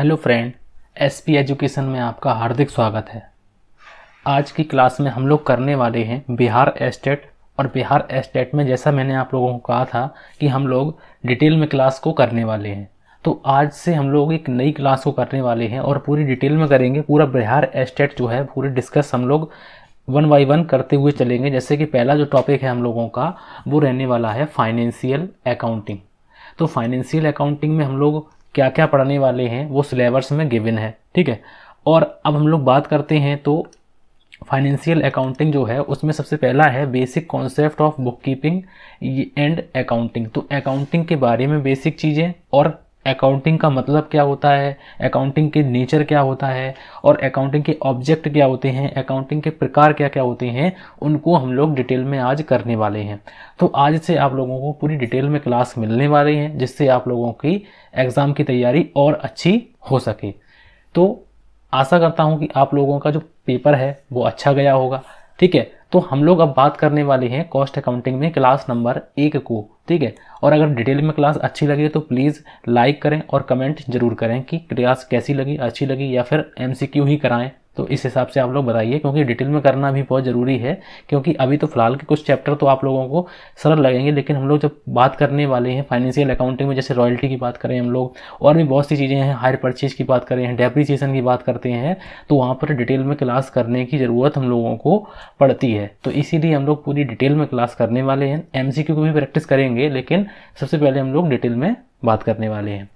Hello friend, SP education में आपका हार्दिक स्वागत है। आज की क्लास में हम लोग करने वाले हैं बिहार एस्टेट। और बिहार एस्टेट में जैसा मैंने आप लोगों को कहा था कि हम लोग डिटेल में क्लास को करने वाले हैं, तो आज से हम लोग एक नई क्लास को करने वाले हैं और पूरी डिटेल में करेंगे। पूरा बिहार एस्टेट जो है पूरी डिस्कस हम लोग वन बाई वन करते हुए चलेंगे। जैसे कि पहला जो टॉपिक है हम लोगों का वो रहने वाला है फाइनेंशियल अकाउंटिंग। तो फाइनेंशियल अकाउंटिंग में हम लोग क्या क्या पढ़ने वाले हैं वो सिलेबस में गिवन है, ठीक है। और अब हम लोग बात करते हैं तो फाइनेंशियल अकाउंटिंग जो है उसमें सबसे पहला है basic concept of book keeping and accounting. तो अकाउंटिंग के बारे में बेसिक चीज़ें और अकाउंटिंग का मतलब क्या होता है, अकाउंटिंग के नेचर क्या होता है और अकाउंटिंग के ऑब्जेक्ट क्या होते हैं, अकाउंटिंग के प्रकार क्या क्या होते हैं, उनको हम लोग डिटेल में आज करने वाले हैं। तो आज से आप लोगों को पूरी डिटेल में क्लास मिलने वाली है जिससे आप लोगों की एग्ज़ाम की तैयारी और अच्छी हो सके। तो आशा करता हूँ कि आप लोगों का जो पेपर है वो अच्छा गया होगा, ठीक है। तो हम लोग अब बात करने वाले हैं कॉस्ट अकाउंटिंग में क्लास नंबर 1 को, ठीक है। और अगर डिटेल में क्लास अच्छी लगे तो प्लीज़ लाइक करें और कमेंट जरूर करें कि क्लास कैसी लगी, अच्छी लगी या फिर एमसीक्यू ही कराएं। तो इस हिसाब से आप लोग बताइए, क्योंकि डिटेल में करना भी बहुत ज़रूरी है। क्योंकि अभी तो फिलहाल के कुछ चैप्टर तो आप लोगों को सरल लगेंगे, लेकिन हम लोग जब बात करने वाले हैं फाइनेंशियल अकाउंटिंग में, जैसे रॉयल्टी की बात करें हम लोग और भी बहुत सी चीज़ें हैं, हायर परचेज की बात करें, डेप्रिसिएशन की बात करते हैं, तो वहाँ पर डिटेल में क्लास करने की ज़रूरत हम लोगों को पड़ती है। तो इसीलिए हम लोग पूरी डिटेल में क्लास करने वाले हैं। एमसीक्यू को भी प्रैक्टिस करेंगे, लेकिन सबसे पहले हम लोग डिटेल में बात करने वाले हैं।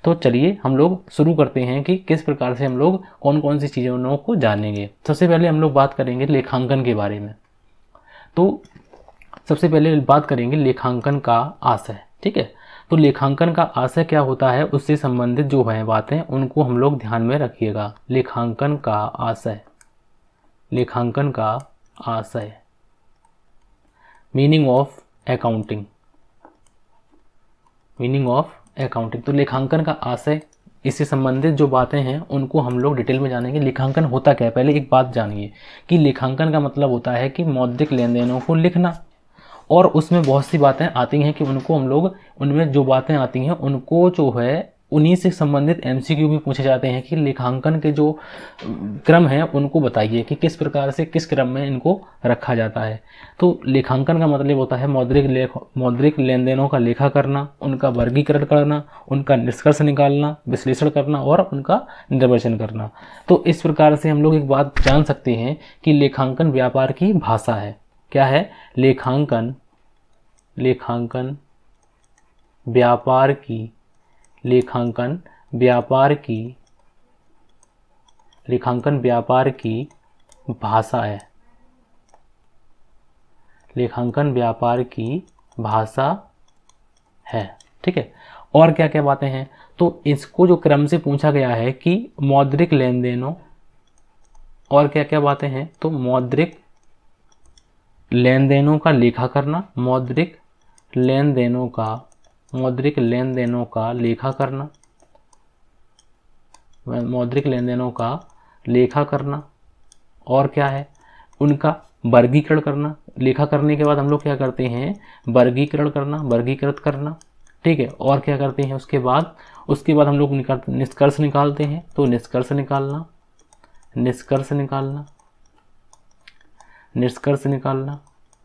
तो चलिए हम लोग शुरू करते हैं कि किस प्रकार से हम लोग कौन कौन सी चीज़ों को जानेंगे। सबसे पहले हम लोग बात करेंगे लेखांकन के बारे में। तो सबसे पहले बात करेंगे लेखांकन का आशय, ठीक है। तो लेखांकन का आशय क्या होता है, उससे संबंधित जो है बातें उनको हम लोग ध्यान में रखिएगा। लेखांकन का आशय, लेखांकन का आशय, meaning of accounting, meaning of accounting. तो लेखांकन का आशय, इससे संबंधित जो बातें हैं उनको हम लोग डिटेल में जानेंगे। लेखांकन होता क्या है, पहले एक बात जानिए कि लेखांकन का मतलब होता है कि मौद्रिक लेन देनों को लिखना। और उसमें बहुत सी बातें आती हैं कि उनको हम लोग, उनमें जो बातें आती हैं उनको जो है उन्हीं से संबंधित एमसीक्यू भी पूछे जाते हैं कि लेखांकन के जो क्रम है उनको बताइए कि किस प्रकार से किस क्रम में इनको रखा जाता है। तो लेखांकन का मतलब होता है मौद्रिक लेन देनों का लेखा करना, उनका वर्गीकरण करना, उनका निष्कर्ष निकालना, विश्लेषण करना और उनका निर्वचन करना। तो इस प्रकार से हम लोग एक बात जान सकते हैं कि लेखांकन व्यापार की भाषा है। क्या है? लेखांकन, लेखांकन व्यापार की, लेखांकन व्यापार की, लेखांकन व्यापार की भाषा है, लेखांकन व्यापार की भाषा है, ठीक है। और क्या क्या बातें हैं, तो इसको जो क्रम से पूछा गया है कि मौद्रिक लेन देनों, और क्या क्या बातें हैं, तो मौद्रिक लेन देनों का लेखा करना, मौद्रिक लेन देनों का, मौद्रिक लेन देनों का लेखा करना, मौद्रिक लेन देनों का लेखा करना। और क्या है, उनका वर्गीकरण करना। लेखा करने के बाद हम लोग क्या करते हैं, वर्गीकरण करना, वर्गीकृत करना, ठीक है। और क्या करते हैं उसके बाद हम लोग निष्कर्ष निकालते हैं। तो निष्कर्ष निकालना, निष्कर्ष निकालना, निष्कर्ष निकालना।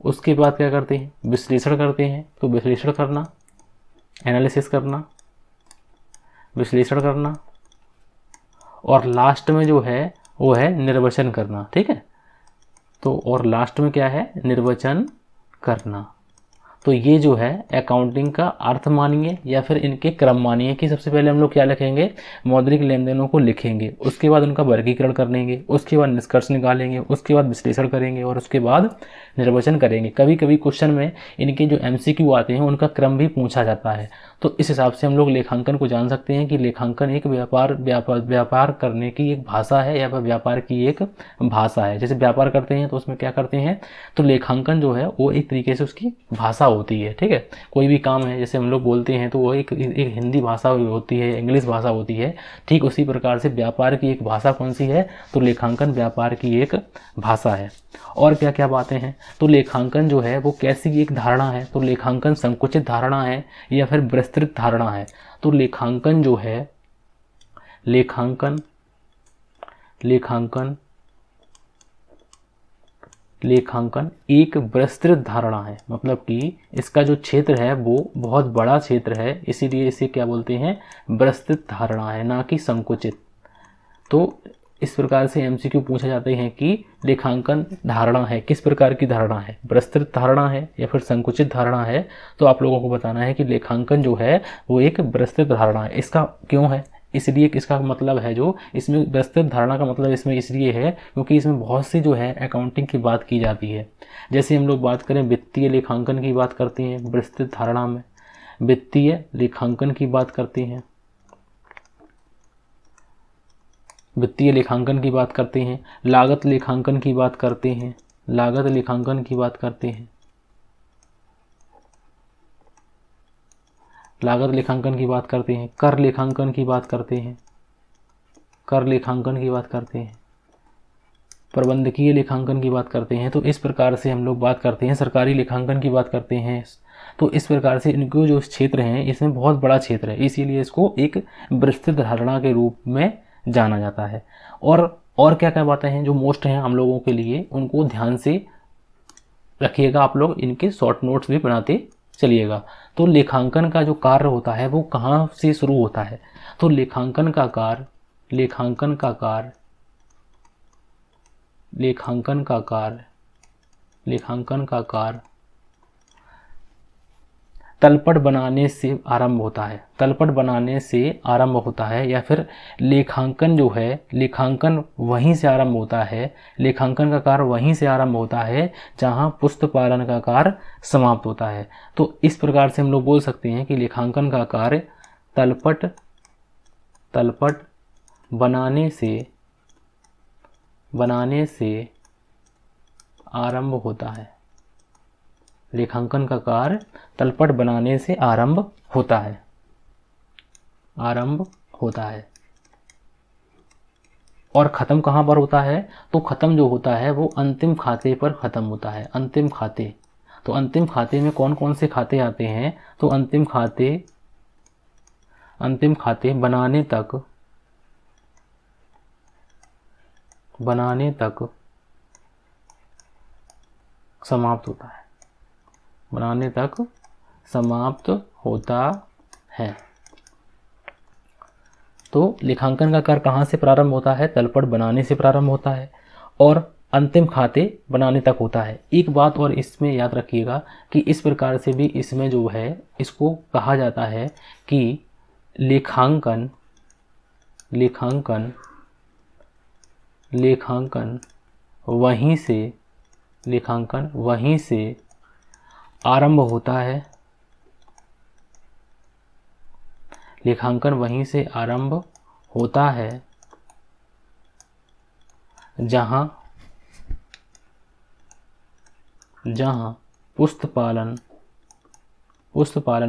उसके बाद क्या करते हैं, विश्लेषण करते हैं। तो विश्लेषण करना, एनालिसिस करना, विश्लेषण करना। और लास्ट में जो है वो है निर्वचन करना, ठीक है। तो और लास्ट में क्या है, निर्वचन करना। तो ये जो है अकाउंटिंग का अर्थ मानिए या फिर इनके क्रम मानिए कि सबसे पहले हम लोग क्या लिखेंगे, मौद्रिक लेन देनों को लिखेंगे, उसके बाद उनका वर्गीकरण करेंगे, उसके बाद निष्कर्ष निकालेंगे, उसके बाद विश्लेषण करेंगे और उसके बाद निर्वचन करेंगे। कभी कभी क्वेश्चन में इनके जो एमसीक्यू आते हैं उनका क्रम भी पूछा जाता है। तो इस हिसाब से हम लोग लेखांकन को जान सकते हैं कि लेखांकन एक व्यापार करने की एक भाषा है या फिर व्यापार की एक भाषा है। जैसे व्यापार करते हैं तो उसमें क्या करते हैं, तो लेखांकन जो है वो एक तरीके से उसकी भाषा होती है, ठीक है। कोई भी काम है जैसे हम लोग बोलते हैं तो वो एक हिंदी भाषा होती है, इंग्लिश भाषा होती है। ठीक उसी प्रकार से व्यापार की एक भाषा कौन सी है, तो लेखांकन व्यापार की एक भाषा है। और क्या क्या बातें हैं, तो लेखांकन जो है वो कैसी एक धारणा है, तो लेखांकन संकुचित धारणा है या फिर विस्तृत धारणा है। तो लेखांकन जो है लेखांकन लेखांकन लेखांकन एक विस्तृत धारणा है, मतलब कि इसका जो क्षेत्र है वो बहुत बड़ा क्षेत्र है, इसीलिए इसे क्या बोलते हैं, विस्तृत धारणा है, ना कि संकुचित। तो इस प्रकार से एमसीक्यू पूछे जाते हैं कि लेखांकन धारणा है, किस प्रकार की धारणा है, विस्तृत धारणा है या फिर संकुचित धारणा है। तो आप लोगों को बताना है कि लेखांकन जो है वो एक विस्तृत धारणा है। इसका क्यों है, इसलिए कि इसका मतलब है जो इसमें विस्तृत धारणा का मतलब इसमें इसलिए है क्योंकि इसमें बहुत सी जो है अकाउंटिंग की बात की जाती है। जैसे हम लोग बात करें वित्तीय लेखांकन की बात करते हैं विस्तृत धारणा में, वित्तीय लेखांकन की बात करते हैं, वित्तीय लेखांकन की बात करते हैं, लागत लेखांकन की बात करते हैं, लागत लेखांकन की बात करते हैं, लागत लेखांकन की बात करते हैं, कर लेखांकन की बात करते हैं, कर लेखांकन की बात करते हैं, प्रबंधकीय लेखांकन की बात करते हैं। तो इस प्रकार से हम लोग बात करते हैं, सरकारी लेखांकन की बात करते हैं। तो इस प्रकार से इनको जो क्षेत्र हैं इसमें बहुत बड़ा क्षेत्र है, इसीलिए इसको एक विस्तृत धारणा के रूप में जाना जाता है। और क्या क्या बातें हैं जो मोस्ट हैं हम लोगों के लिए, उनको ध्यान से रखिएगा, आप लोग इनके शॉर्ट नोट्स भी बनाते चलिएगा। तो लेखांकन का जो कार्य होता है वो कहाँ से शुरू होता है, तो लेखांकन का कार्य लेखांकन का कार्य लेखांकन का कार्य लेखांकन का कार्य तलपट बनाने से आरंभ होता है, तलपट बनाने से आरंभ होता है, या फिर लेखांकन जो है लेखांकन वहीं से आरंभ होता है, लेखांकन का कार्य वहीं से आरंभ होता है जहां पुस्तपालन का कार्य समाप्त होता है। तो इस प्रकार से हम लोग बोल सकते हैं कि लेखांकन का कार्य तलपट बनाने से आरंभ होता है, लेखांकन का कार्य तलपट बनाने से आरंभ होता है। और ख़त्म कहाँ पर होता है, तो ख़त्म जो होता है वो अंतिम खाते पर ख़त्म होता है, अंतिम खाते। तो अंतिम खाते में कौन कौन से खाते आते हैं, तो अंतिम खाते बनाने तक समाप्त होता है, बनाने तक समाप्त होता है। तो लेखांकन का कार्य कहाँ से प्रारंभ होता है, तलपट बनाने से प्रारंभ होता है और अंतिम खाते बनाने तक होता है। एक बात और इसमें याद रखिएगा कि इस प्रकार से भी इसमें जो है इसको कहा जाता है कि लेखांकन वहीं से आरंभ होता है, लेखांकन वहीं से आरंभ होता है जहां पुस्तपालन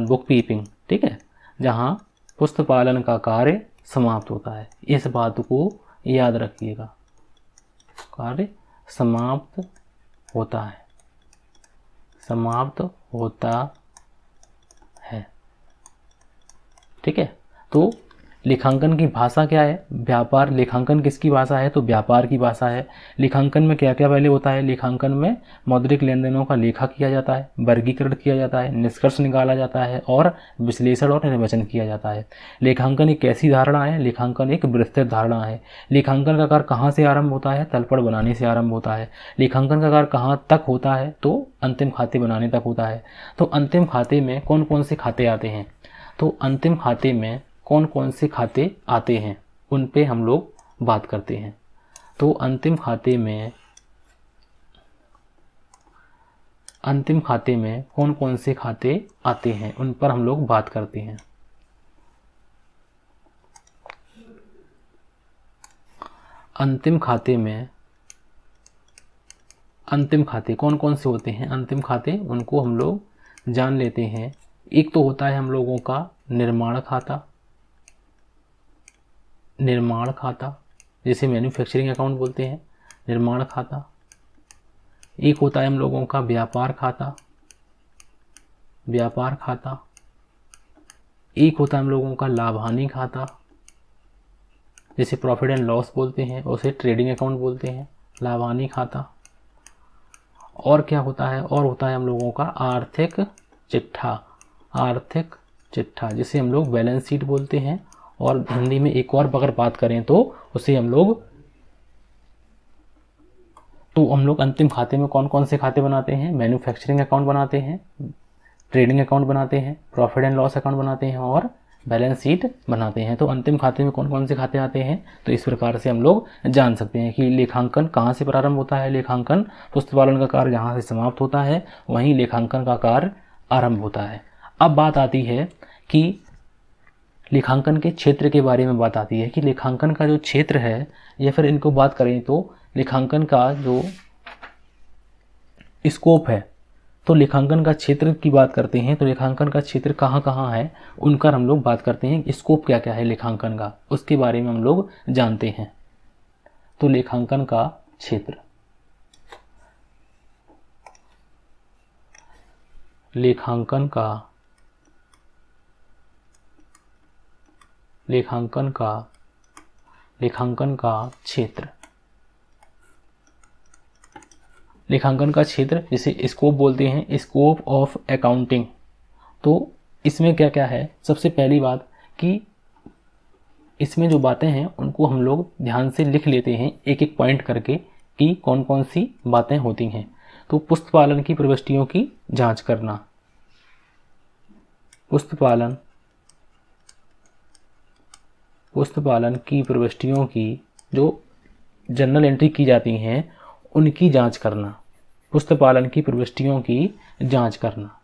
बुक कीपिंग, ठीक है, जहां पुस्तपालन का कार्य समाप्त होता है। इस बात को याद रखिएगा, कार्य समाप्त होता है, ठीक है। तो लेखांकन की भाषा क्या है, व्यापार। लेखांकन किसकी भाषा है, तो व्यापार की भाषा है। लेखांकन में क्या क्या पहले होता है, लेखांकन में मौद्रिक लेन देनों का लेखा किया जाता है, वर्गीकरण किया जाता है, निष्कर्ष निकाला जाता है और विश्लेषण और निर्वचन किया जाता है। लेखांकन एक कैसी धारणा है, लेखांकन एक विस्तृत धारणा है। लेखांकन का कार्य कहाँ से आरंभ होता है, तलपट बनाने से आरंभ होता है। लेखांकन का कार्य कहाँ तक होता है, तो अंतिम खाते बनाने तक होता है। तो अंतिम खाते में कौन कौन से खाते आते हैं, तो अंतिम खाते में कौन कौन से खाते आते हैं उन पे हम लोग बात करते हैं। तो अंतिम खाते में कौन कौन से खाते आते हैं उन पर हम लोग बात करते हैं। अंतिम खाते कौन कौन से होते हैं, अंतिम खाते उनको हम लोग जान लेते हैं। एक तो होता है हम लोगों का निर्माण खाता, जिसे मैन्युफैक्चरिंग अकाउंट बोलते हैं, निर्माण खाता। एक होता है हम लोगों का व्यापार खाता। एक होता है हम लोगों का लाभ हानि खाता। जिसे प्रॉफिट एंड लॉस बोलते हैं, उसे ट्रेडिंग अकाउंट बोलते हैं, लाभानी खाता। और क्या होता है, और होता है हम लोगों का आर्थिक चिट्ठा, आर्थिक चिट्ठा जिसे हम लोग बैलेंस शीट बोलते हैं। और हिंदी में एक और अगर बात करें तो उसे हम लोग अंतिम खाते में कौन कौन से खाते बनाते हैं, मैन्युफैक्चरिंग अकाउंट बनाते हैं, ट्रेडिंग अकाउंट बनाते हैं, प्रॉफिट एंड लॉस अकाउंट बनाते हैं और बैलेंस शीट बनाते हैं। तो अंतिम खाते में कौन कौन से खाते आते हैं, तो इस प्रकार से हम लोग जान सकते हैं कि लेखांकन कहाँ से प्रारंभ होता है। लेखांकन पुस्तपालन का कार्य जहाँ से समाप्त होता है वहीं लेखांकन का कार्य आरंभ होता है। अब बात आती है कि लेखांकन के क्षेत्र के बारे में बात आती है कि लेखांकन का जो क्षेत्र है, या फिर इनको बात करें तो लेखांकन का जो स्कोप है, तो लेखांकन का क्षेत्र की बात करते हैं तो लेखांकन का क्षेत्र कहाँ कहाँ है उनका हम लोग बात करते हैं। स्कोप क्या क्या है लेखांकन का, उसके बारे में हम लोग जानते हैं। तो लेखांकन का क्षेत्र, लेखांकन का क्षेत्र, लेखांकन का क्षेत्र जिसे स्कोप बोलते हैं, स्कोप ऑफ अकाउंटिंग। तो इसमें क्या क्या है, सबसे पहली बात कि इसमें जो बातें हैं उनको हम लोग ध्यान से लिख लेते हैं एक एक पॉइंट करके कि कौन कौन सी बातें होती हैं। तो पुस्तपालन की प्रविष्टियों की जांच करना, पुस्तपालन की प्रविष्टियों की जो जर्नल एंट्री की जाती हैं उनकी जांच करना, पुस्तपालन की प्रविष्टियों की जांच करना।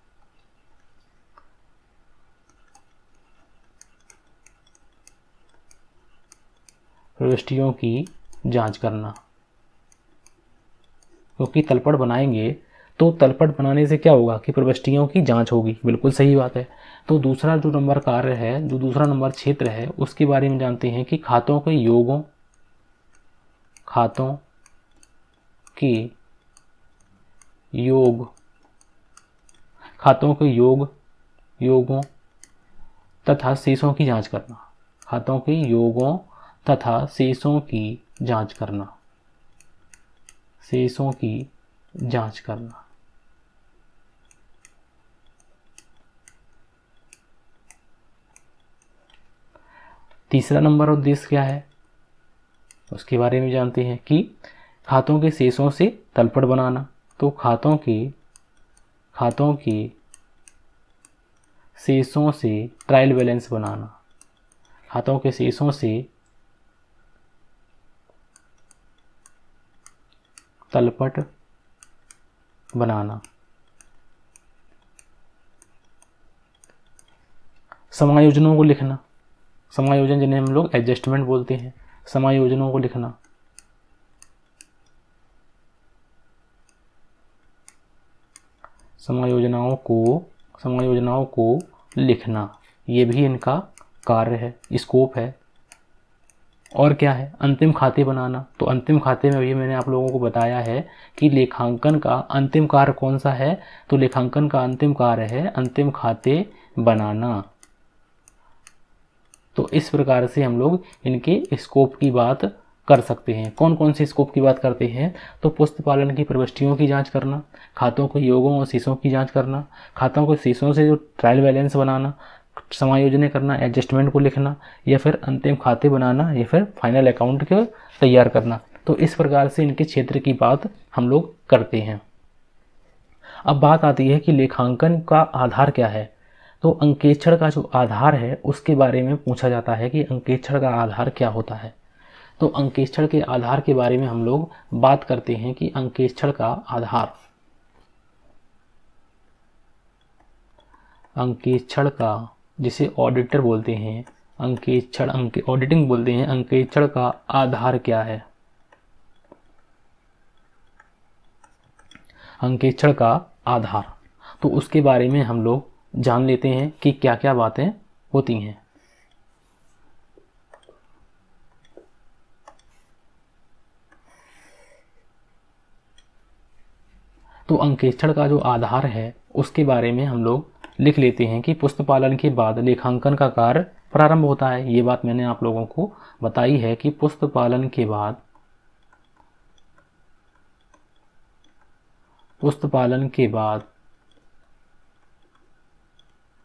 प्रविष्टियों की जांच करना, क्योंकि तलपट बनाएंगे तो तलपट बनाने से क्या होगा कि प्रविष्टियों की जांच होगी, बिल्कुल सही बात है। तो दूसरा जो नंबर कार्य है, जो दूसरा नंबर क्षेत्र है उसके बारे में जानते हैं कि खातों के योगों, खातों के योगों तथा शेषों की जांच करना, खातों के योगों तथा शेषों की जांच करना, शेषों की जांच करना। तीसरा नंबर उद्देश्य क्या है उसके बारे में जानते हैं कि खातों के शेषों से तलपट बनाना। तो खातों के शेषों से ट्रायल बैलेंस बनाना, खातों के शेषों से तलपट बनाना। समायोजनों को लिखना, समायोजन जिन्हें हम लोग एडजस्टमेंट बोलते हैं, समायोजनों को लिखना। समायोजनाओं को लिखना, ये भी इनका कार्य है, स्कोप है। और क्या है, अंतिम खाते बनाना। तो अंतिम खाते में भी मैंने आप लोगों को बताया है कि लेखांकन का अंतिम कार्य कौन सा है। तो लेखांकन का अंतिम कार्य है अंतिम खाते बनाना। तो इस प्रकार से हम लोग इनके स्कोप की बात कर सकते हैं। कौन कौन से स्कोप की बात करते हैं, तो पुस्तपालन की प्रविष्टियों की जांच करना, खातों के योगों और शेषों की जांच करना, खातों के शेषों से जो ट्रायल बैलेंस बनाना, समायोजन करना, एडजस्टमेंट को लिखना, या फिर अंतिम खाते बनाना, या फिर फाइनल अकाउंट को तैयार करना। तो इस प्रकार से इनके क्षेत्र की बात हम लोग करते हैं। अब बात आती है कि लेखांकन का आधार क्या है। तो अंकेक्षण का जो आधार है उसके बारे में पूछा जाता है कि अंकेक्षण का आधार क्या होता है। तो अंकेक्षण के आधार के बारे में हम लोग बात करते हैं कि अंकेक्षण का आधार, अंकेक्षण का जिसे ऑडिटर बोलते हैं, ऑडिटिंग बोलते हैं, अंकेक्षण का आधार क्या है। अंकेक्षण का आधार, तो उसके बारे में हम लोग जान लेते हैं कि क्या क्या बातें होती हैं। तो अंकेक्षण का जो आधार है उसके बारे में हम लोग लिख लेते हैं कि पुस्तपालन के बाद लेखांकन का कार्य प्रारंभ होता है। ये बात मैंने आप लोगों को बताई है कि पुस्तपालन के बाद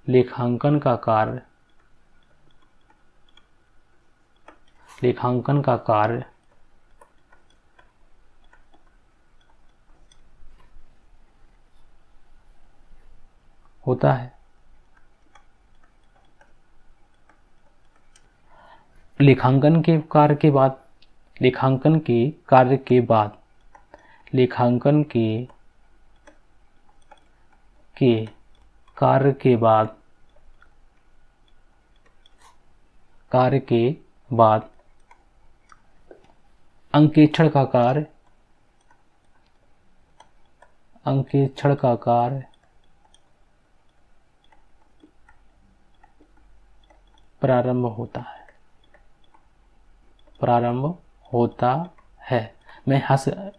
लेखांकन का कार्य होता है। लेखांकन के कार्य के बाद अंकेक्षण का कार्य प्रारंभ होता है। मैं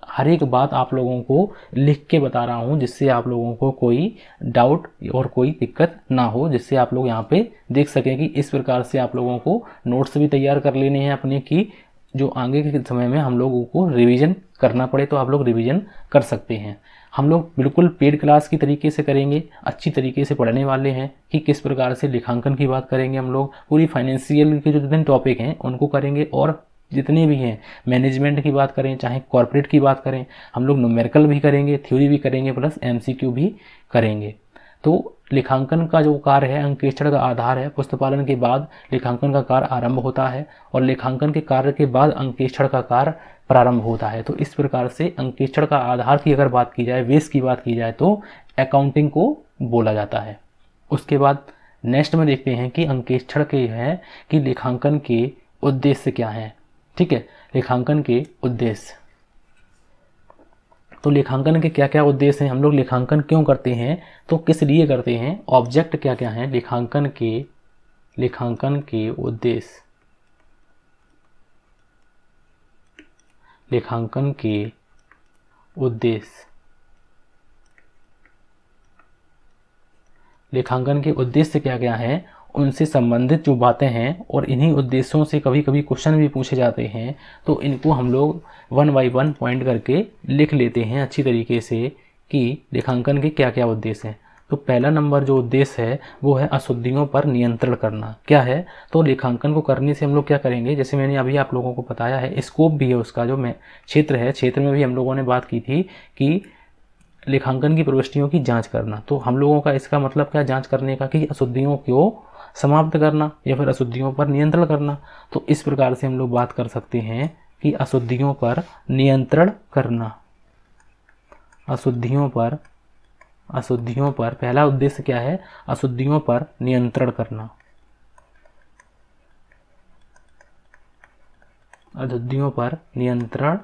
हर एक बात आप लोगों को लिख के बता रहा हूँ, जिससे आप लोगों को कोई डाउट और कोई दिक्कत ना हो, जिससे आप लोग यहाँ पे देख सकें कि इस प्रकार से आप लोगों को नोट्स भी तैयार कर लेने हैं अपने, की जो आगे के समय में हम लोगों को रिवीजन करना पड़े तो आप लोग रिवीजन कर सकते हैं। हम लोग बिल्कुल पेड क्लास की तरीके से करेंगे, अच्छी तरीके से पढ़ने वाले हैं कि किस प्रकार से लेखांकन की बात करेंगे। हम लोग पूरी फाइनेंशियल के जो जितने टॉपिक हैं उनको करेंगे, और जितने भी हैं मैनेजमेंट की बात करें चाहे कॉर्पोरेट की बात करें, हम लोग न्यूमेरिकल भी करेंगे, थ्योरी भी करेंगे, प्लस MCQ भी करेंगे। तो लेखांकन का जो कार्य है अंकेक्षण का आधार है। पुस्तपालन के बाद लेखांकन का कार्य आरंभ होता है और लेखांकन के कार्य के बाद अंकेक्षण का कार्य प्रारंभ होता है। तो इस प्रकार से अंकेक्षण का आधार की अगर बात की जाए, बेस की बात की जाए, तो अकाउंटिंग को बोला जाता है। उसके बाद नेक्स्ट में देखते हैं कि अंकेक्षण के हैं कि लेखांकन के उद्देश्य क्या हैं। ठीक है, लेखांकन के उद्देश्य, तो लेखांकन के क्या क्या उद्देश्य हैं, हम लोग लेखांकन क्यों करते हैं, तो किस लिए करते हैं, ऑब्जेक्ट क्या क्या हैं लेखांकन के उद्देश्य। लेखांकन के उद्देश्य क्या क्या हैं, उनसे संबंधित जो बातें हैं, और इन्हीं उद्देश्यों से कभी कभी क्वेश्चन भी पूछे जाते हैं। तो इनको हम लोग 1 बाय 1 पॉइंट करके लिख लेते हैं अच्छी तरीके से कि लेखांकन के क्या क्या उद्देश्य हैं। तो पहला नंबर जो उद्देश्य है वो है अशुद्धियों पर नियंत्रण करना। क्या है, तो लेखांकन को करने से हम लोग क्या करेंगे, जैसे मैंने अभी आप लोगों को बताया है, स्कोप भी है उसका, जो क्षेत्र है, क्षेत्र में भी हम लोगों ने बात की थी कि लेखांकन की प्रविष्टियों की जांच करना। तो हम लोगों का इसका मतलब क्या, जांच करने का, कि अशुद्धियों को समाप्त करना या फिर अशुद्धियों पर नियंत्रण करना। तो इस प्रकार से हम लोग बात कर सकते हैं कि अशुद्धियों पर नियंत्रण करना। अशुद्धियों पर पहला उद्देश्य क्या है, अशुद्धियों पर नियंत्रण करना। अशुद्धियों पर नियंत्रण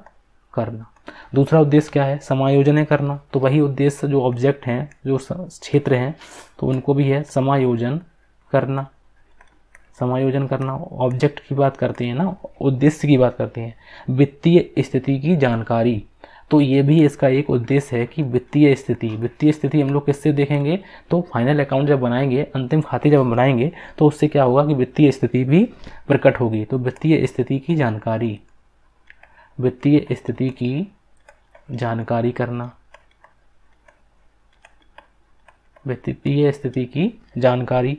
करना। दूसरा उद्देश्य क्या है, समायोजन करना। तो वही उद्देश्य जो ऑब्जेक्ट हैं, जो क्षेत्र हैं, तो उनको भी है समायोजन करना। ऑब्जेक्ट की बात करते हैं ना, उद्देश्य की बात करते हैं। वित्तीय स्थिति की जानकारी, तो ये भी इसका एक उद्देश्य है कि वित्तीय स्थिति हम लोग किससे देखेंगे, तो फाइनल अकाउंट जब बनाएंगे, अंतिम खाते जब बनाएंगे, तो उससे क्या होगा कि वित्तीय स्थिति भी प्रकट होगी। तो वित्तीय स्थिति की जानकारी करना। वित्तीय स्थिति की जानकारी।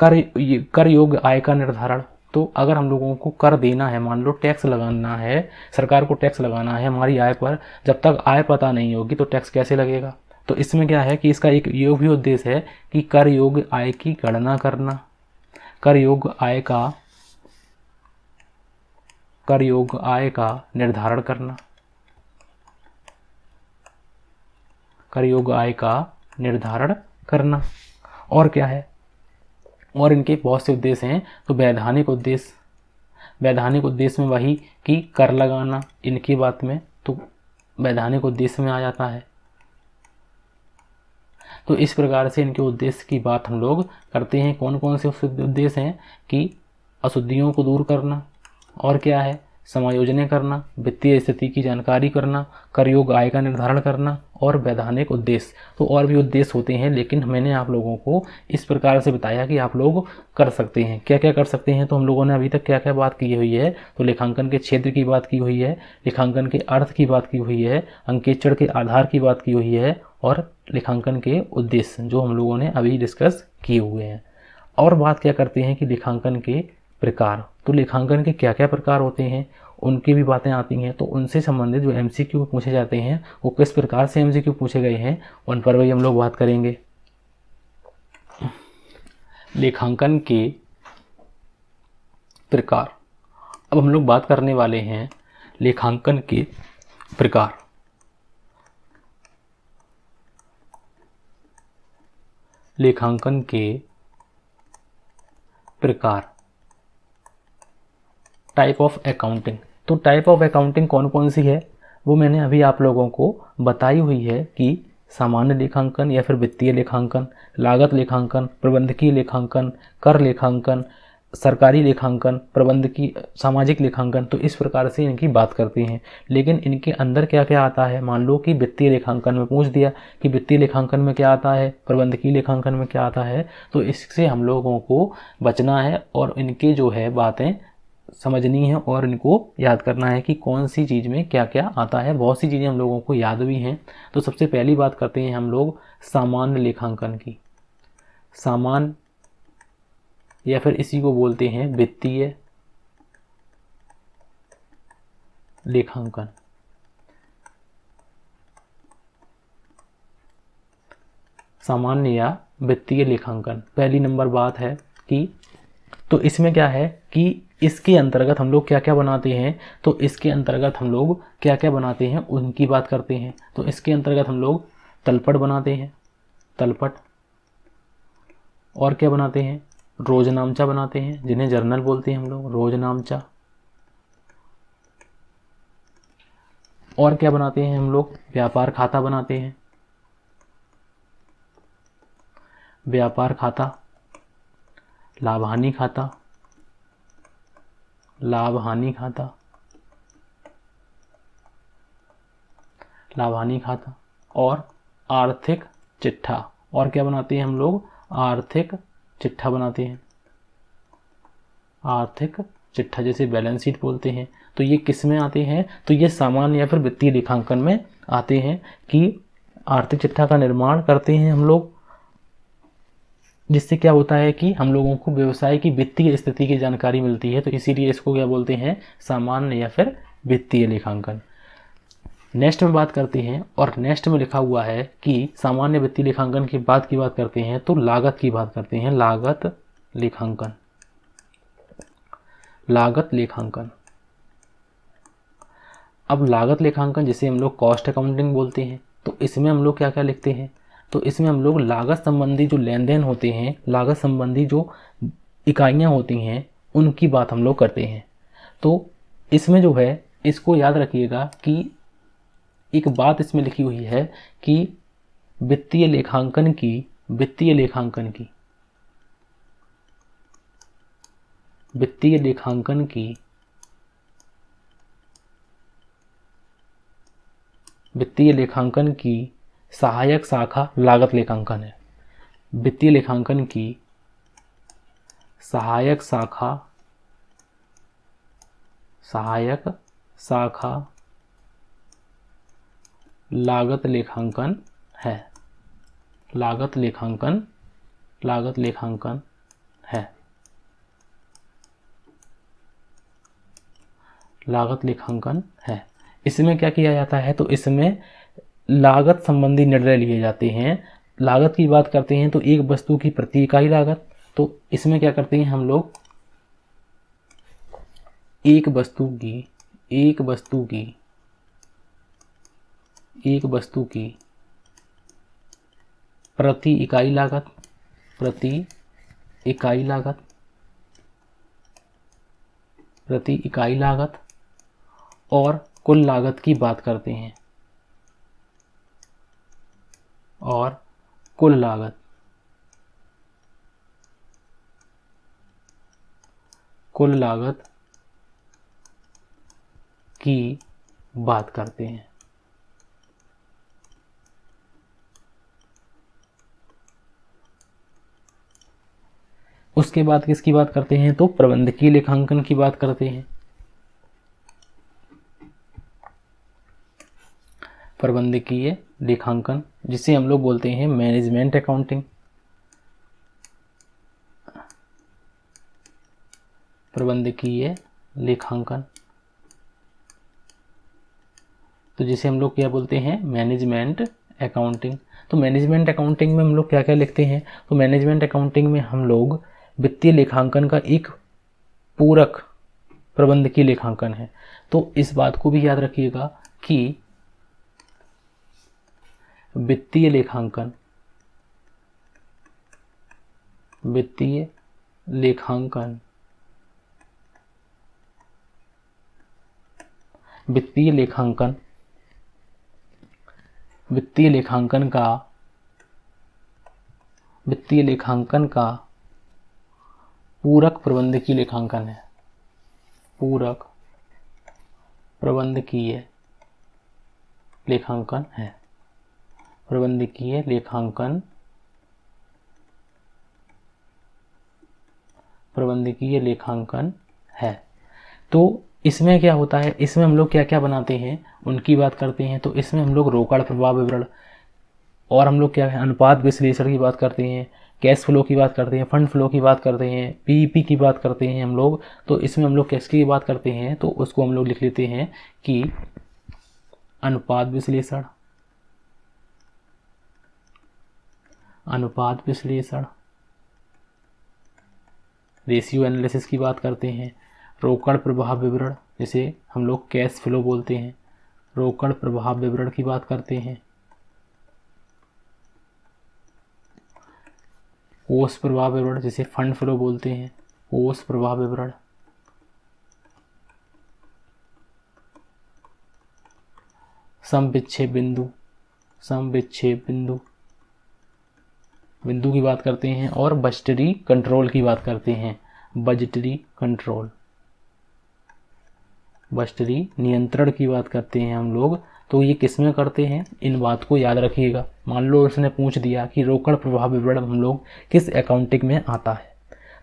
कर योग्य आय का निर्धारण, तो अगर हम लोगों को कर देना है, मान लो टैक्स लगाना है, सरकार को टैक्स लगाना है हमारी आय पर, जब तक आय पता नहीं होगी तो टैक्स कैसे लगेगा। तो इसमें क्या है कि इसका एक ये भी उद्देश्य है कि कर योग्य आय की गणना करना। कर योग्य आय का निर्धारण करना। कर योग्य आय का निर्धारण करना। और क्या है, और इनके बहुत से उद्देश्य हैं। तो वैधानिक उद्देश्य में वही कि कर लगाना, इनकी बात में तो वैधानिक उद्देश्य में आ जाता है। तो इस प्रकार से इनके उद्देश्य की बात हम लोग करते हैं। कौन कौन से उद्देश्य हैं कि अशुद्धियों को दूर करना, और क्या है समायोजन करना, वित्तीय स्थिति की जानकारी करना, कर योग्य आय का निर्धारण करना और वैधानिक उद्देश्य। तो और भी उद्देश्य होते हैं, लेकिन मैंने आप लोगों को इस प्रकार से बताया कि आप लोग कर सकते हैं। क्या क्या कर सकते हैं, तो हम लोगों ने अभी तक क्या क्या बात की हुई है, तो लेखांकन के क्षेत्र की बात की हुई है, लेखांकन के अर्थ की बात की हुई है, अंकेक्षण के आधार की बात की हुई है और लेखांकन के उद्देश्य जो हम लोगों ने अभी डिस्कस किए हुए हैं। और बात क्या करते हैं कि लेखांकन के प्रकार, तो लेखांकन के क्या क्या प्रकार होते हैं उनकी भी बातें आती हैं। तो उनसे संबंधित जो एमसीक्यू पूछे जाते हैं वो किस प्रकार से एमसीक्यू पूछे गए हैं उन पर भी हम लोग बात करेंगे। लेखांकन के प्रकार, अब हम लोग बात करने वाले हैं लेखांकन के प्रकार। लेखांकन के प्रकार, टाइप ऑफ अकाउंटिंग। तो टाइप ऑफ अकाउंटिंग कौन कौन सी है वो मैंने अभी आप लोगों को बताई हुई है कि सामान्य लेखांकन या फिर वित्तीय लेखांकन, लागत लेखांकन, प्रबंधकीय लेखांकन, कर लेखांकन, सरकारी लेखांकन, प्रबंधकीय, सामाजिक लेखांकन। तो इस प्रकार से इनकी बात करते हैं। लेकिन इनके अंदर क्या क्या आता है, मान लो कि वित्तीय लेखांकन में पूछ दिया कि वित्तीय लेखांकन में क्या आता है, प्रबंधकीय लेखांकन में क्या आता है, तो इससे हम लोगों को बचना है और इनके जो है बातें समझनी है और इनको याद करना है कि कौन सी चीज़ में क्या क्या आता है। बहुत सी चीज़ें हम लोगों को याद भी हैं। तो सबसे पहली बात करते हैं हम लोग सामान्य लेखांकन की। सामान्य या फिर इसी को बोलते हैं वित्तीय लेखांकन। सामान्य या वित्तीय लेखांकन पहली नंबर बात है कि, तो इसमें क्या है कि इसके अंतर्गत हम लोग क्या क्या बनाते हैं, तो इसके अंतर्गत हम लोग क्या क्या बनाते हैं उनकी बात करते हैं। तो इसके अंतर्गत हम लोग तलपट बनाते हैं, तलपट, और क्या बनाते हैं, रोजनामचा बनाते हैं जिन्हें जर्नल बोलते हैं हम लोग, रोजनामचा। और क्या बनाते हैं हम लोग, व्यापार खाता बनाते हैं, व्यापार खाता, लाभ हानि खाता, लाभ हानि खाता, लाभ हानि खाता, और आर्थिक चिट्ठा। और क्या बनाते हैं हम लोग, आर्थिक चिट्ठा बनाते हैं, आर्थिक चिट्ठा जैसे बैलेंस शीट बोलते हैं। तो ये किस में आते हैं, तो ये सामान्य या फिर वित्तीय लेखांकन में आते हैं कि आर्थिक चिट्ठा का निर्माण करते हैं हम लोग, जिससे क्या होता है कि हम लोगों को व्यवसाय की वित्तीय स्थिति की जानकारी मिलती है। तो इसीलिए इसको क्या बोलते हैं, सामान्य या फिर वित्तीय लेखांकन। नेक्स्ट में बात करते हैं, और नेक्स्ट में लिखा हुआ है कि सामान्य वित्तीय लेखांकन की बात करते हैं तो लागत की बात करते हैं, लागत लेखांकन, लागत लेखांकन। अब लागत लेखांकन जिसे हम लोग कॉस्ट अकाउंटिंग बोलते हैं, तो इसमें हम लोग क्या क्या लिखते हैं, तो इसमें हम लोग लागत संबंधी जो लेन देन होते हैं, लागत संबंधी जो इकाइयाँ होती हैं उनकी बात हम लोग करते हैं। तो इसमें जो है इसको याद रखिएगा कि एक बात इसमें लिखी हुई है कि वित्तीय लेखांकन की, वित्तीय लेखांकन की, वित्तीय लेखांकन की, वित्तीय लेखांकन की सहायक शाखा लागत लेखांकन है। वित्तीय लेखांकन की सहायक शाखा, सहायक शाखा लागत लेखांकन है, लागत लेखांकन, लागत लेखांकन है, लागत लेखांकन है। इसमें क्या किया जाता है, तो इसमें लागत संबंधी निर्णय लिए जाते हैं। लागत की बात करते हैं तो एक वस्तु की प्रति इकाई लागत, तो इसमें क्या करते हैं हम लोग, एक वस्तु की, एक वस्तु की, एक वस्तु की प्रति इकाई लागत, प्रति इकाई लागत, प्रति इकाई लागत और कुल लागत की बात करते हैं, और कुल लागत, कुल लागत की बात करते हैं। उसके बाद किसकी बात करते हैं, तो प्रबंधकीय लेखांकन की बात करते हैं। प्रबंधकीय लेखांकन जिसे हम लोग बोलते हैं मैनेजमेंट अकाउंटिंग। प्रबंधकीय लेखांकन, तो जिसे हम लोग क्या बोलते हैं, मैनेजमेंट अकाउंटिंग। तो मैनेजमेंट अकाउंटिंग में हम लोग क्या क्या लिखते हैं, तो मैनेजमेंट अकाउंटिंग में हम लोग वित्तीय लेखांकन का एक पूरक प्रबंधकीय लेखांकन है। तो इस बात को भी याद रखिएगा कि वित्तीय लेखांकन, वित्तीय लेखांकन, वित्तीय लेखांकन, वित्तीय लेखांकन का, वित्तीय लेखांकन का पूरक प्रबंधकीय लेखांकन है। पूरक प्रबंधकीय लेखांकन है। प्रबंधकीय लेखांकन, प्रबंधकीय लेखांकन है। तो इसमें क्या होता है, इसमें हम लोग क्या क्या बनाते हैं उनकी बात करते हैं। तो इसमें हम लोग रोकड़ प्रवाह विवरण, और हम लोग क्या है, अनुपात विश्लेषण की बात करते हैं, कैश फ्लो की बात करते हैं, फंड फ्लो की बात करते हैं, पीईपी की बात करते हैं हम लोग। तो इसमें हम लोग कैश की बात करते हैं, तो उसको हम लोग लिख लेते हैं कि अनुपात विश्लेषण, अनुपात विश्लेषण, रेशियो एनालिसिस की बात करते हैं, रोकड़ प्रवाह विवरण जिसे हम लोग कैश फ्लो बोलते हैं, रोकड़ प्रवाह विवरण की बात करते हैं, कोष प्रवाह विवरण जिसे फंड फ्लो बोलते हैं, कोष प्रवाह विवरण, सम विच्छेद बिंदु, सम विच्छेद बिंदु, बिंदु की बात करते हैं, और बजटरी कंट्रोल की बात करते हैं, बजटरी कंट्रोल, बजटरी नियंत्रण की बात करते हैं हम लोग। तो ये किस में करते हैं, इन बात को याद रखिएगा। मान लो उसने पूछ दिया कि रोकड़ प्रवाह विवरण हम लोग किस अकाउंटिंग में आता है,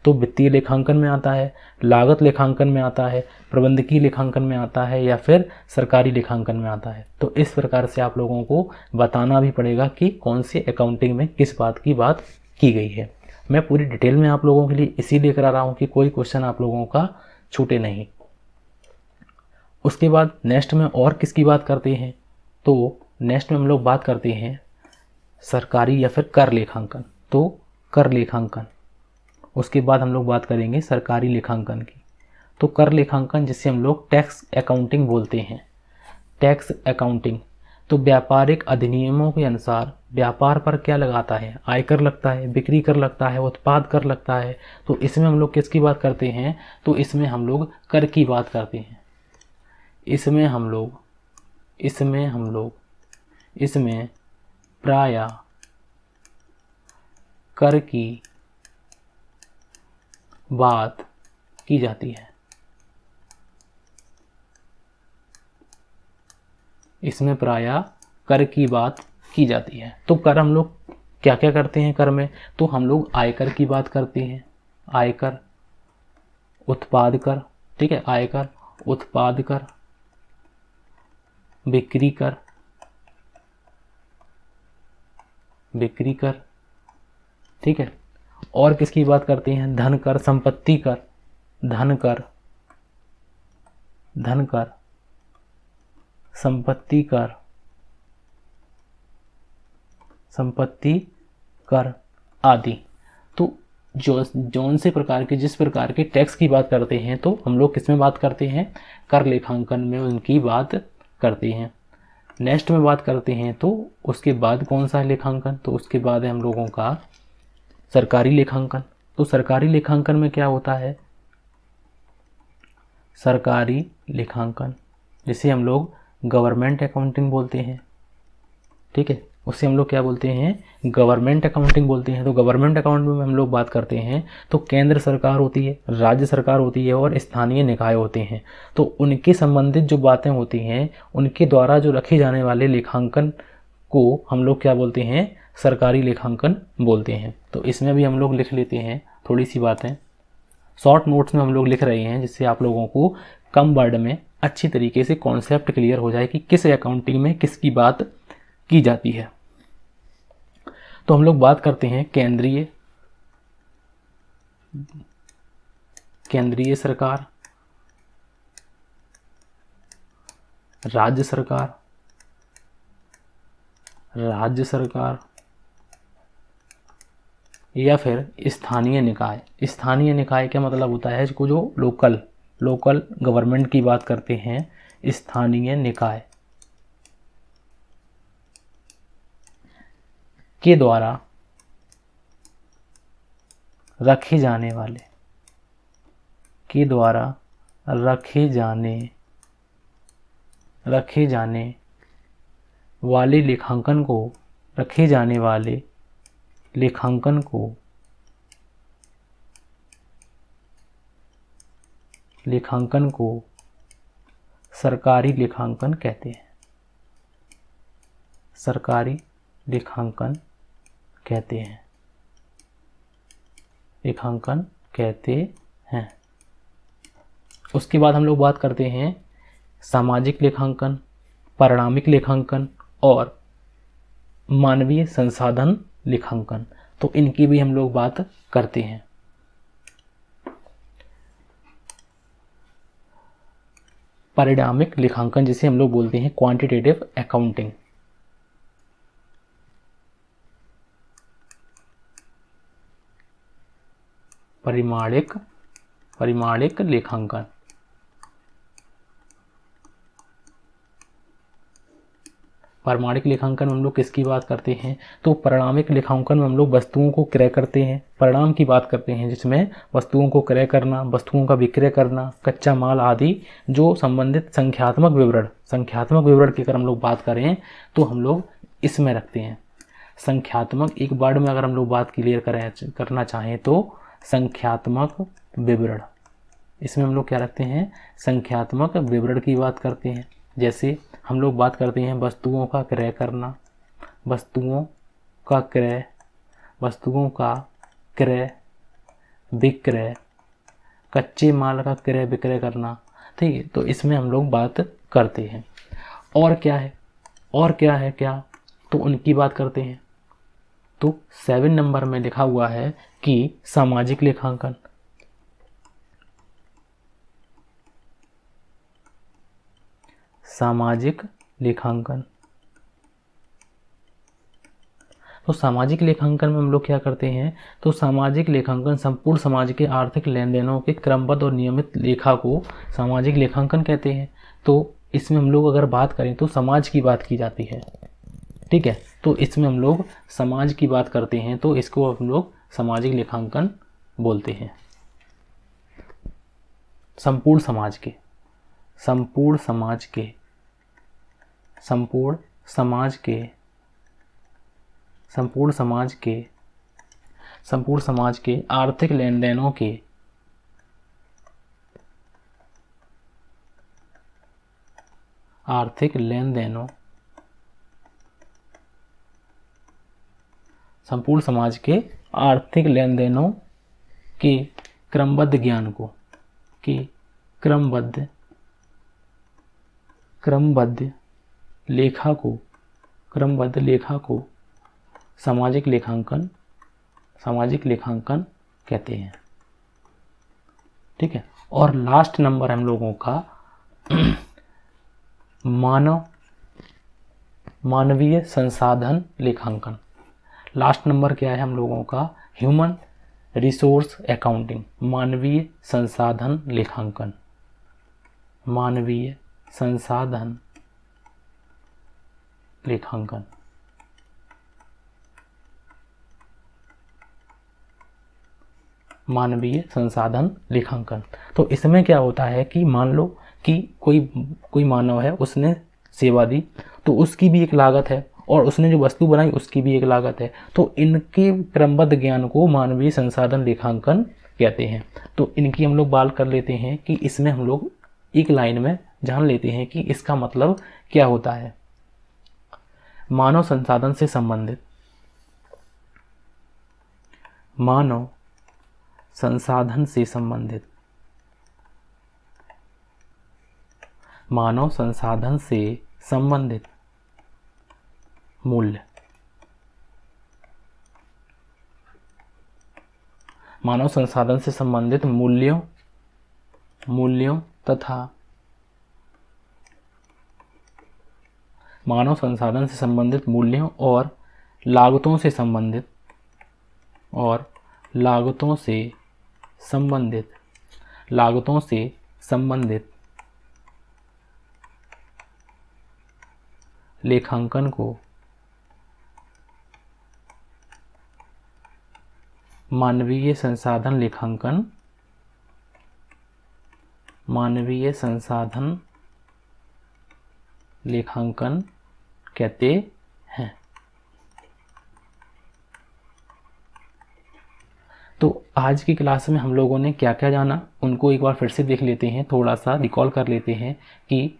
तो वित्तीय लेखांकन में आता है, लागत लेखांकन में आता है, प्रबंधकीय लेखांकन में आता है, या फिर सरकारी लेखांकन में आता है। तो इस प्रकार से आप लोगों को बताना भी पड़ेगा कि कौन सी अकाउंटिंग में किस बात की बात की गई है। मैं पूरी डिटेल में आप लोगों के लिए इसीलिए करा रहा हूँ कि कोई क्वेश्चन आप लोगों का छूटे नहीं। उसके बाद नेक्स्ट में और किसकी बात करते हैं, तो नेक्स्ट में हम लोग बात करते हैं सरकारी या फिर कर लेखांकन। तो कर लेखांकन, उसके बाद हम लोग बात करेंगे सरकारी लेखांकन की। तो कर लेखांकन जिसे हम लोग टैक्स अकाउंटिंग बोलते हैं, टैक्स अकाउंटिंग। तो व्यापारिक अधिनियमों के अनुसार व्यापार पर क्या लगाता है, आयकर लगता है, बिक्री कर लगता है, उत्पाद कर लगता है। तो इसमें हम लोग किसकी बात करते हैं, तो इसमें हम लोग कर की बात करते हैं। इसमें हम लोग इसमें प्रायः कर की बात की जाती है। इसमें प्रायः कर की बात की जाती है। तो कर हम लोग क्या क्या करते हैं कर में, तो हम लोग आयकर की बात करते हैं, आयकर, उत्पाद कर, ठीक है, आयकर, उत्पाद कर, बिक्री कर, बिक्री कर, ठीक है। और किसकी बात करते हैं, धन कर, संपत्ति कर, धन कर, धन कर, संपत्ति कर, संपत्ति कर आदि। तो जौन से प्रकार के, जिस प्रकार के टैक्स की बात करते हैं, तो हम लोग किस में बात करते हैं, कर लेखांकन में उनकी बात करते हैं। नेक्स्ट में बात करते हैं तो उसके बाद कौन सा लेखांकन, तो उसके बाद है हम लोगों का सरकारी लेखांकन। तो सरकारी लेखांकन में क्या होता है, सरकारी लेखांकन जिसे हम लोग गवर्नमेंट अकाउंटिंग बोलते हैं, ठीक है। उसे हम लोग क्या बोलते हैं, गवर्नमेंट अकाउंटिंग बोलते हैं। तो गवर्नमेंट अकाउंटिंग में हम लोग बात करते हैं तो केंद्र सरकार होती है, राज्य सरकार होती है और स्थानीय निकाय होते हैं। तो उनके संबंधित जो बातें होती हैं उनके द्वारा जो रखे जाने वाले लेखांकन को हम लोग क्या बोलते हैं, सरकारी लेखांकन बोलते हैं। तो इसमें भी हम लोग लिख लेते हैं थोड़ी सी बातें, शॉर्ट नोट्स में हम लोग लिख रहे हैं जिससे आप लोगों को कम वर्ड में अच्छी तरीके से कॉन्सेप्ट क्लियर हो जाए कि किस अकाउंटिंग में किसकी बात की जाती है। तो हम लोग बात करते हैं केंद्रीय सरकार, राज्य सरकार या फिर स्थानीय निकाय। स्थानीय निकाय क्या मतलब होता है, इसको जो लोकल गवर्नमेंट की बात करते हैं, स्थानीय निकाय के द्वारा रखे जाने वाले लेखांकन को सरकारी लेखांकन कहते हैं। उसके बाद हम लोग बात करते हैं सामाजिक लेखांकन, परिणामिक लेखांकन और मानवीय संसाधन लेखांकन। तो इनकी भी हम लोग बात करते हैं। परिणामिक लेखांकन जिसे हम लोग बोलते हैं क्वांटिटेटिव अकाउंटिंग। परिमाणिक लेखांकन। परिमाणिक लेखांकन में हम लोग किसकी बात करते हैं, तो परिणामिक लेखांकन में हम लोग वस्तुओं को क्रय करते हैं, परिणाम की बात करते हैं जिसमें वस्तुओं को क्रय करना, वस्तुओं का विक्रय करना, कच्चा माल आदि जो संबंधित संख्यात्मक विवरण की अगर हम लोग बात करें तो हम लोग इसमें रखते हैं। संख्यात्मक, एक वर्ड में अगर हम लोग बात क्लियर करना चाहें तो संख्यात्मक विवरण, इसमें हम लोग क्या रखते हैं, संख्यात्मक विवरण की बात करते हैं। जैसे हम लोग बात करते हैं वस्तुओं का क्रय करना, वस्तुओं का क्रय विक्रय, कच्चे माल का क्रय विक्रय करना, ठीक है। तो इसमें हम लोग बात करते हैं। और क्या है तो उनकी बात करते हैं। तो 7 नंबर में लिखा हुआ है कि सामाजिक लेखांकन। तो सामाजिक लेखांकन में हम लोग क्या करते हैं, तो सामाजिक लेखांकन संपूर्ण समाज के आर्थिक लेन देनों के क्रमबद्ध और नियमित लेखा को सामाजिक लेखांकन कहते हैं। तो इसमें हम लोग अगर बात करें तो समाज की बात की जाती है, ठीक है। तो इसमें हम लोग समाज की बात करते हैं तो इसको हम लोग सामाजिक लेखांकन बोलते हैं। संपूर्ण समाज के आर्थिक लेन देनों के संपूर्ण समाज के आर्थिक लेन देनों के क्रमबद्ध ज्ञान को, क्रमबद्ध लेखा को सामाजिक लेखांकन कहते हैं, ठीक है। और लास्ट नंबर हम लोगों का मानवीय संसाधन लेखांकन। लास्ट नंबर क्या है हम लोगों का, ह्यूमन रिसोर्स अकाउंटिंग, मानवीय संसाधन लेखांकन। मानवीय संसाधन लेखांकन। तो इसमें क्या होता है कि मान लो कि कोई मानव है, उसने सेवा दी तो उसकी भी एक लागत है और उसने जो वस्तु बनाई उसकी भी एक लागत है। तो इनके क्रमबद्ध ज्ञान को मानवीय संसाधन लेखांकन कहते हैं। तो इनकी हम लोग बात कर लेते हैं कि इसमें हम लोग एक लाइन में जान लेते हैं कि इसका मतलब क्या होता है। मानव संसाधन से संबंधित, मानव संसाधन से संबंधित, मानव संसाधन से संबंधित मूल्य, मानव संसाधन से संबंधित मूल्यों तथा मानव संसाधन से संबंधित मूल्यों और लागतों से संबंधित लेखांकन को मानवीय संसाधन लेखांकन कहते हैं। तो आज की क्लास में हम लोगों ने क्या क्या जाना उनको एक बार फिर से देख लेते हैं, थोड़ा सा रिकॉल कर लेते हैं कि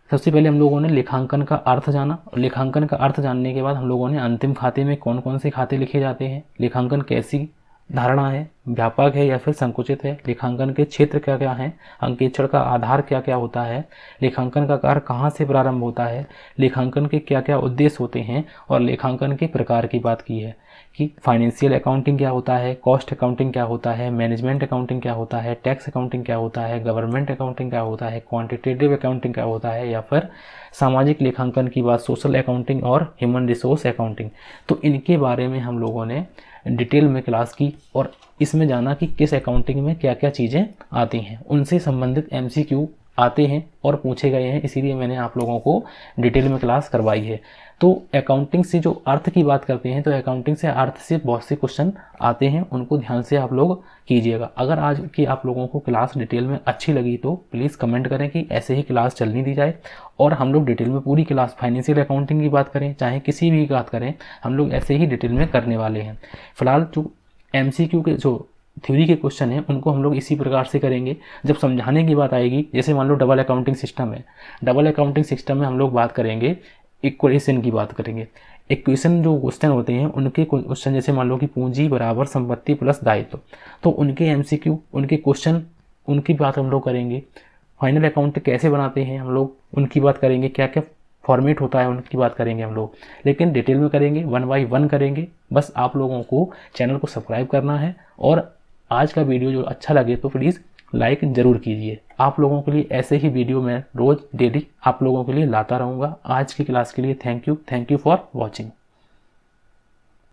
सबसे पहले हम लोगों ने लेखांकन का अर्थ जाना, और लेखांकन का अर्थ जानने के बाद हम लोगों ने अंतिम खाते में कौन कौन से खाते लिखे जाते हैं, लेखांकन कैसी धारणा है, व्यापक है या फिर संकुचित है, लेखांकन के क्षेत्र क्या क्या हैं, अंकेक्षण का आधार क्या क्या होता है, लेखांकन का कार्य कहाँ से प्रारंभ होता है, लेखांकन के क्या क्या उद्देश्य होते हैं, और लेखांकन के प्रकार की बात की है कि फाइनेंशियल अकाउंटिंग क्या होता है, कॉस्ट अकाउंटिंग क्या होता है, मैनेजमेंट अकाउंटिंग क्या होता है, टैक्स अकाउंटिंग क्या होता है, गवर्नमेंट अकाउंटिंग क्या होता है, क्वांटिटेटिव अकाउंटिंग क्या होता है, या फिर सामाजिक लेखांकन की बात सोशल अकाउंटिंग और ह्यूमन रिसोर्स अकाउंटिंग। तो इनके बारे में हम लोगों ने डिटेल में क्लास की और इसमें जाना कि किस अकाउंटिंग में क्या क्या चीज़ें आती हैं, उनसे संबंधित MCQ आते हैं और पूछे गए हैं, इसीलिए मैंने आप लोगों को डिटेल में क्लास करवाई है। तो अकाउंटिंग से जो अर्थ की बात करते हैं तो अकाउंटिंग से अर्थ से बहुत से क्वेश्चन आते हैं, उनको ध्यान से आप लोग कीजिएगा। अगर आज की आप लोगों को क्लास डिटेल में अच्छी लगी तो प्लीज़ कमेंट करें कि ऐसे ही क्लास चलनी दी जाए, और हम लोग डिटेल में पूरी क्लास फाइनेंशियल अकाउंटिंग की बात करें चाहे किसी भी बात करें, हम लोग ऐसे ही डिटेल में करने वाले हैं। फिलहाल जो MCQ के जो थ्योरी के क्वेश्चन हैं उनको हम लोग इसी प्रकार से करेंगे। जब समझाने की बात आएगी, जैसे मान लो डबल अकाउंटिंग सिस्टम है, डबल अकाउंटिंग सिस्टम में हम लोग बात करेंगे इक्वेशन की बात करेंगे। इक्वेशन जो क्वेश्चन होते हैं उनके क्वेश्चन, जैसे मान लो कि पूंजी बराबर संपत्ति प्लस दायित्व, तो उनके MCQ उनके क्वेश्चन उनकी बात हम लोग करेंगे। फाइनल अकाउंट कैसे बनाते हैं हम लोग उनकी बात करेंगे, क्या क्या फॉर्मेट होता है उनकी बात करेंगे हम लोग, लेकिन डिटेल में करेंगे, 1 बाय 1 करेंगे। बस आप लोगों को चैनल को सब्सक्राइब करना है, और आज का वीडियो जो अच्छा लगे तो प्लीज़ लाइक ज़रूर कीजिए। आप लोगों के लिए ऐसे ही वीडियो मैं रोज़ डेली आप लोगों के लिए लाता रहूँगा। आज की क्लास के लिए थैंक यू फॉर वॉचिंग।